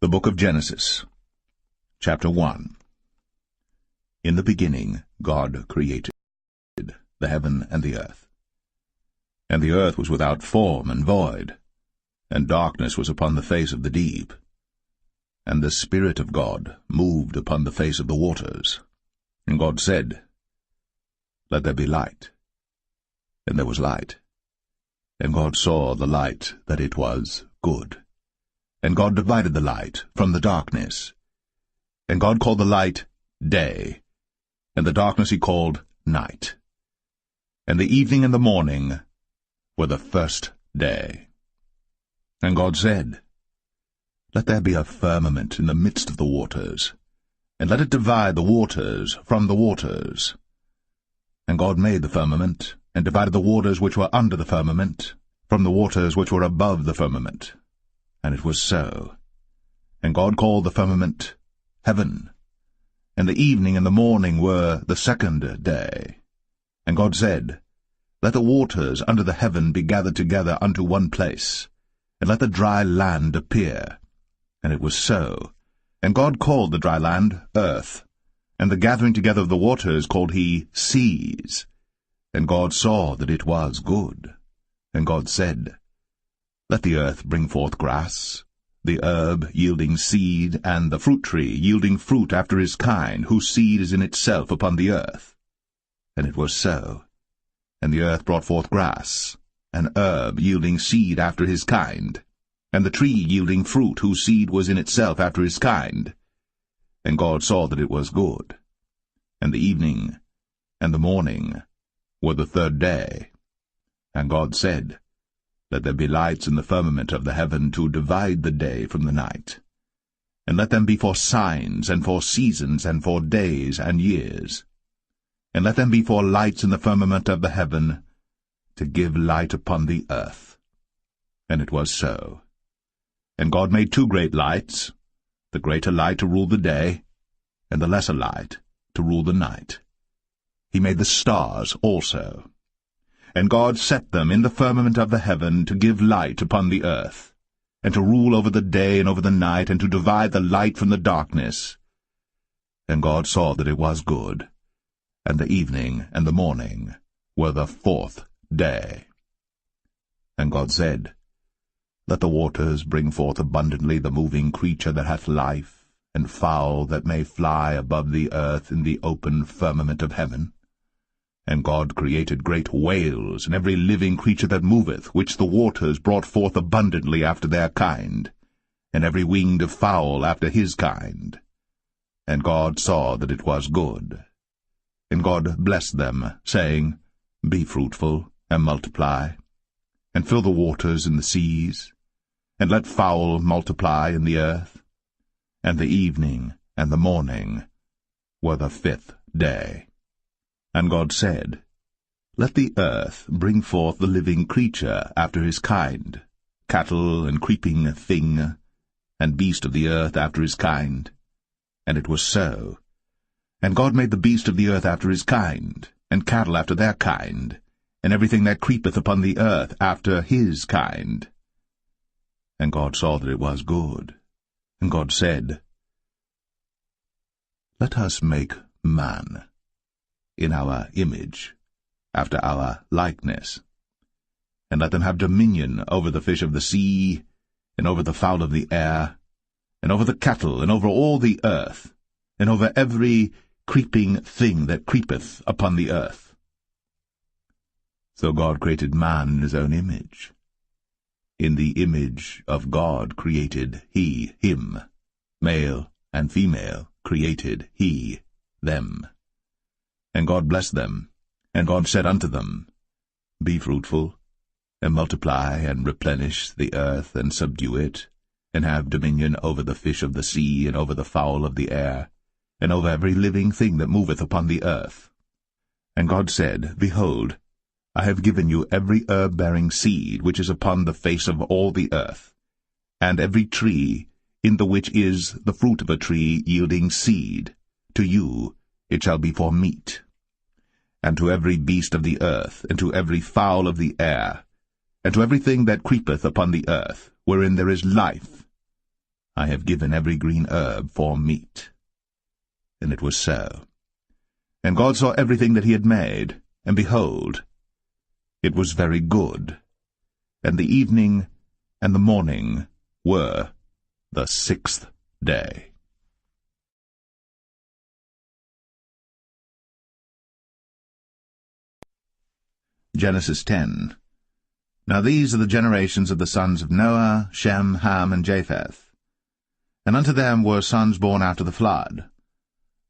The Book of Genesis, Chapter 1. In the beginning God created the heaven and the earth. And the earth was without form and void, and darkness was upon the face of the deep. And the Spirit of God moved upon the face of the waters. And God said, Let there be light. And there was light. And God saw the light that it was good. And God divided the light from the darkness. And God called the light day, and the darkness he called night. And the evening and the morning were the first day. And God said, Let there be a firmament in the midst of the waters, and let it divide the waters from the waters. And God made the firmament, and divided the waters which were under the firmament from the waters which were above the firmament. And it was so. And God called the firmament heaven. And the evening and the morning were the second day. And God said, Let the waters under the heaven be gathered together unto one place, and let the dry land appear. And it was so. And God called the dry land earth, and the gathering together of the waters called he seas. And God saw that it was good. And God said, Let the earth bring forth grass, the herb yielding seed, and the fruit tree yielding fruit after his kind, whose seed is in itself upon the earth. And it was so. And the earth brought forth grass, an herb yielding seed after his kind, and the tree yielding fruit, whose seed was in itself after his kind. And God saw that it was good. And the evening and the morning were the third day. And God said, Let there be lights in the firmament of the heaven to divide the day from the night. And let them be for signs, and for seasons, and for days and years. And let them be for lights in the firmament of the heaven, to give light upon the earth. And it was so. And God made two great lights, the greater light to rule the day, and the lesser light to rule the night. He made the stars also. And God set them in the firmament of the heaven to give light upon the earth, and to rule over the day and over the night, and to divide the light from the darkness. And God saw that it was good. And the evening and the morning were the fourth day. And God said, Let the waters bring forth abundantly the moving creature that hath life, and fowl that may fly above the earth in the open firmament of heaven. And God created great whales, and every living creature that moveth, which the waters brought forth abundantly after their kind, and every winged fowl after his kind. And God saw that it was good. And God blessed them, saying, Be fruitful, and multiply, and fill the waters in the seas, and let fowl multiply in the earth. And the evening and the morning were the fifth day. And God said, Let the earth bring forth the living creature after his kind, cattle and creeping thing, and beast of the earth after his kind. And it was so. And God made the beast of the earth after his kind, and cattle after their kind, and everything that creepeth upon the earth after his kind. And God saw that it was good. And God said, Let us make man in our image, after our likeness, and let them have dominion over the fish of the sea, and over the fowl of the air, and over the cattle, and over all the earth, and over every creeping thing that creepeth upon the earth. So God created man in his own image. In the image of God created he him, male and female created he them. And God blessed them, and God said unto them, Be fruitful, and multiply, and replenish the earth, and subdue it, and have dominion over the fish of the sea, and over the fowl of the air, and over every living thing that moveth upon the earth. And God said, Behold, I have given you every herb-bearing seed which is upon the face of all the earth, and every tree in the which is the fruit of a tree yielding seed. To you it shall be for meat. And to every beast of the earth, and to every fowl of the air, and to everything that creepeth upon the earth, wherein there is life, I have given every green herb for meat. And it was so. And God saw everything that he had made, and behold, it was very good. And the evening and the morning were the 6th day. Genesis 10. Now these are the generations of the sons of Noah, Shem, Ham, and Japheth. And unto them were sons born after the flood.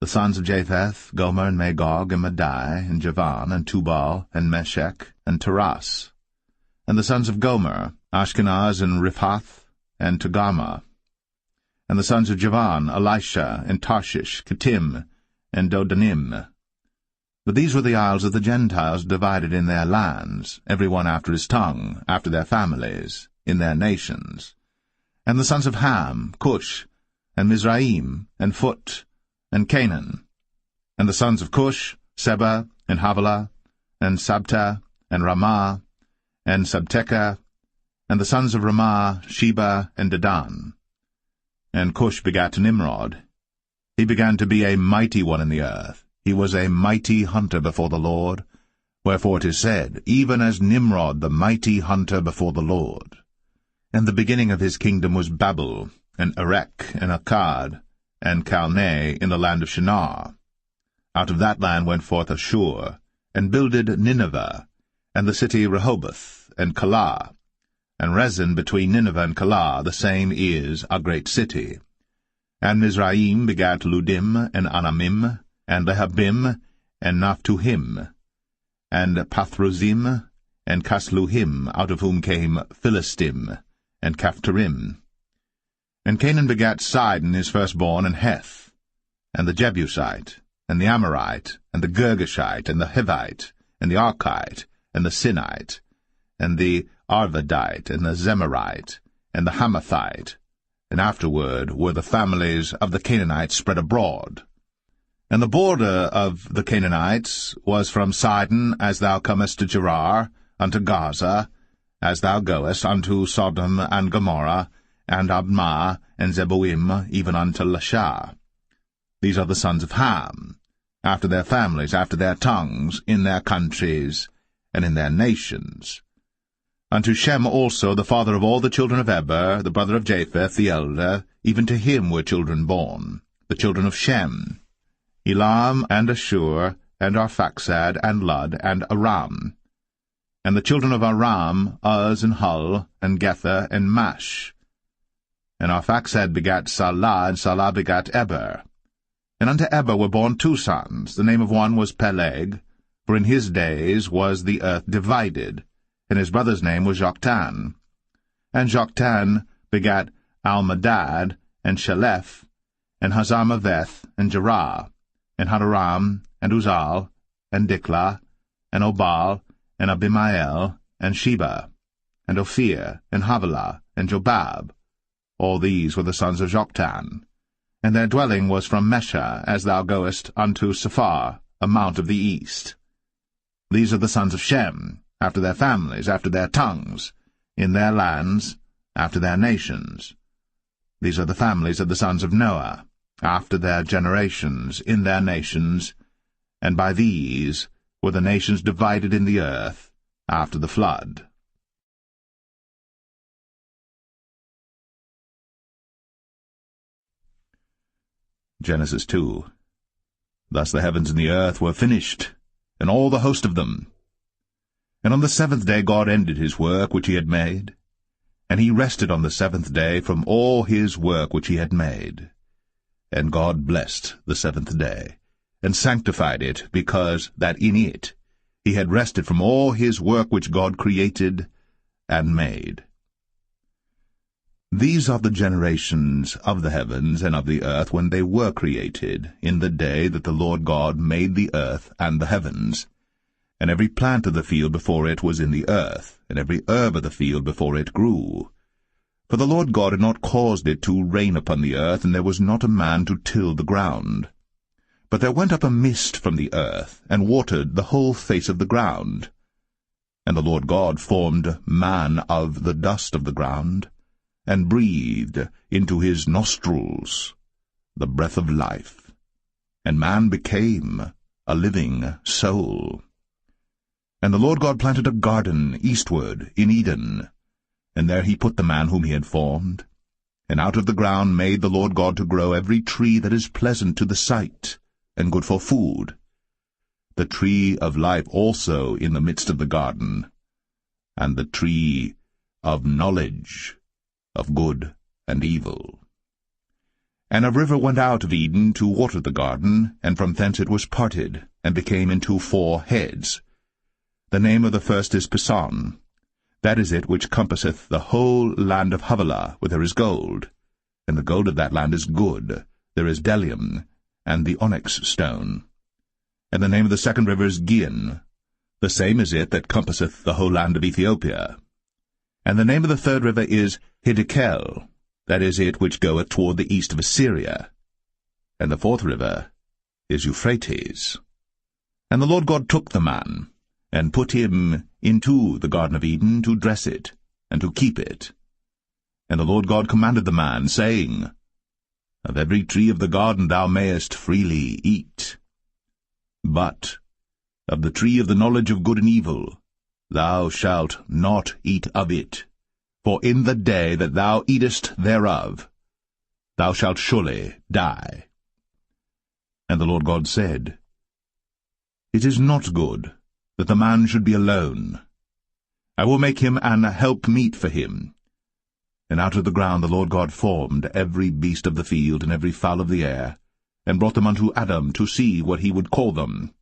The sons of Japheth, Gomer, and Magog, and Madai, and Javan, and Tubal, and Meshech, and Taras. And the sons of Gomer, Ashkenaz, and Riphath, and Togarmah. And the sons of Javan, Elisha, and Tarshish, Kittim, and Dodanim. But these were the isles of the Gentiles divided in their lands, every one after his tongue, after their families, in their nations. And the sons of Ham, Cush, and Mizraim, and Phut, and Canaan. And the sons of Cush, Seba, and Havilah, and Sabta, and Ramah, and Sabteca. And the sons of Ramah, Sheba, and Dedan. And Cush begat Nimrod. He began to be a mighty one in the earth. He was a mighty hunter before the Lord. Wherefore it is said, even as Nimrod the mighty hunter before the Lord. And the beginning of his kingdom was Babel, and Erech, and Akkad, and Calneh in the land of Shinar. Out of that land went forth Ashur, and builded Nineveh, and the city Rehoboth, and Calah. And Rezin between Nineveh and Calah, the same is a great city. And Mizraim begat Ludim, and Anamim, and Lehabim, and Naphtuhim, and Pathrozim, and Casluhim, out of whom came Philistim, and Caphtorim. And Canaan begat Sidon his firstborn, and Heth, and the Jebusite, and the Amorite, and the Girgashite, and the Hivite, and the Archite, and the Sinite, and the Arvadite, and the Zemarite, and the Hamathite. And afterward were the families of the Canaanites spread abroad. And the border of the Canaanites was from Sidon, as thou comest to Gerar, unto Gaza, as thou goest unto Sodom and Gomorrah, and Admah, and Zeboim, even unto Lasha. These are the sons of Ham, after their families, after their tongues, in their countries, and in their nations. Unto Shem also, the father of all the children of Eber, the brother of Japheth, the elder, even to him were children born, the children of Shem, Elam, and Ashur, and Arphaxad, and Lud, and Aram. And the children of Aram, Uz, and Hul, and Gether, and Mash. And Arphaxad begat Salah, and Salah begat Eber. And unto Eber were born 2 sons. The name of one was Peleg, for in his days was the earth divided, and his brother's name was Joktan. And Joktan begat Almadad, and Shelef, and Hazarmaveth, and Jerah, and Hadaram, and Uzal, and Diklah, and Obal, and Abimael, and Sheba, and Ophir, and Havilah, and Jobab. All these were the sons of Joktan. And their dwelling was from Mesha, as thou goest unto Sephar, a mount of the east. These are the sons of Shem, after their families, after their tongues, in their lands, after their nations. These are the families of the sons of Noah, after their generations, in their nations, and by these were the nations divided in the earth after the flood. Genesis 2. Thus the heavens and the earth were finished, and all the host of them. And on the 7th day God ended his work which he had made, and he rested on the 7th day from all his work which he had made. And God blessed the 7th day, and sanctified it, because that in it he had rested from all his work which God created and made. These are the generations of the heavens and of the earth when they were created, in the day that the Lord God made the earth and the heavens. And every plant of the field before it was in the earth, and every herb of the field before it grew. For the Lord God had not caused it to rain upon the earth, and there was not a man to till the ground. But there went up a mist from the earth, and watered the whole face of the ground. And the Lord God formed man of the dust of the ground, and breathed into his nostrils the breath of life, and man became a living soul. And the Lord God planted a garden eastward in Eden, and there he put the man whom he had formed. And out of the ground made the Lord God to grow every tree that is pleasant to the sight, and good for food, the tree of life also in the midst of the garden, and the tree of knowledge of good and evil. And a river went out of Eden to water the garden, and from thence it was parted, and became into 4 heads. The name of the first is Pison. That is it which compasseth the whole land of Havilah with her is gold. And the gold of that land is good. There is bdellium, and the onyx stone. And the name of the second river is Gihon. The same is it that compasseth the whole land of Ethiopia. And the name of the third river is Hiddekel. That is it which goeth toward the east of Assyria. And the fourth river is Euphrates. And the Lord God took the man, and put him into the garden of Eden to dress it, and to keep it. And the Lord God commanded the man, saying, Of every tree of the garden thou mayest freely eat, but of the tree of the knowledge of good and evil thou shalt not eat of it, for in the day that thou eatest thereof thou shalt surely die. And the Lord God said, It is not good that the man should be alone. I will make him an helpmeet for him. And out of the ground the Lord God formed every beast of the field and every fowl of the air, and brought them unto Adam to see what he would call them.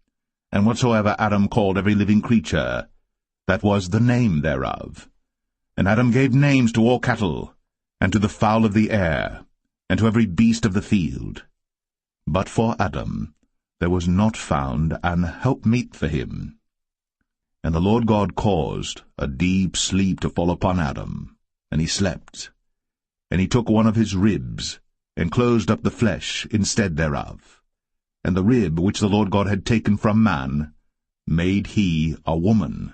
And whatsoever Adam called every living creature, that was the name thereof. And Adam gave names to all cattle, and to the fowl of the air, and to every beast of the field. But for Adam there was not found an helpmeet for him. And the Lord God caused a deep sleep to fall upon Adam, and he slept. And he took one of his ribs, and closed up the flesh instead thereof. And the rib which the Lord God had taken from man made he a woman,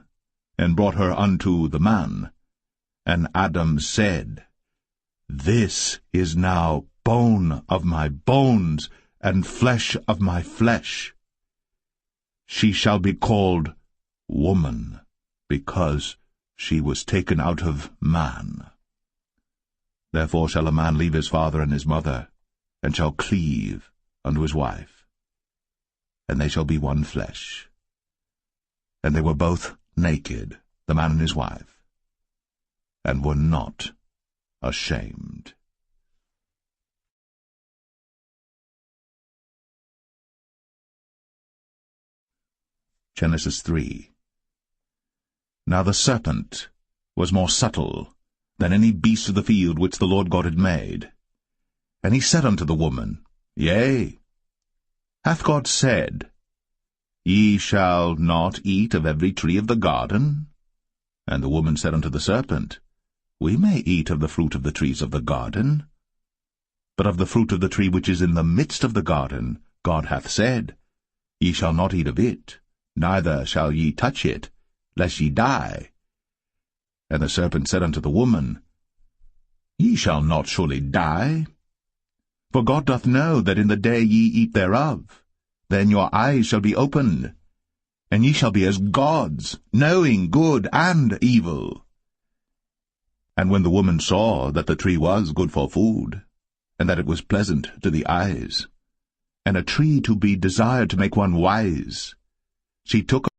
and brought her unto the man. And Adam said, This is now bone of my bones, and flesh of my flesh. She shall be called woman, because she was taken out of man. Therefore shall a man leave his father and his mother, and shall cleave unto his wife, and they shall be one flesh. And they were both naked, the man and his wife, and were not ashamed. Genesis 3. Now the serpent was more subtle than any beast of the field which the Lord God had made. And he said unto the woman, Yea, hath God said, Ye shall not eat of every tree of the garden? And the woman said unto the serpent, We may eat of the fruit of the trees of the garden. But of the fruit of the tree which is in the midst of the garden, God hath said, Ye shall not eat of it, neither shall ye touch it, lest ye die. And the serpent said unto the woman, Ye shall not surely die. For God doth know that in the day ye eat thereof, then your eyes shall be opened, and ye shall be as gods, knowing good and evil. And when the woman saw that the tree was good for food, and that it was pleasant to the eyes, and a tree to be desired to make one wise, she took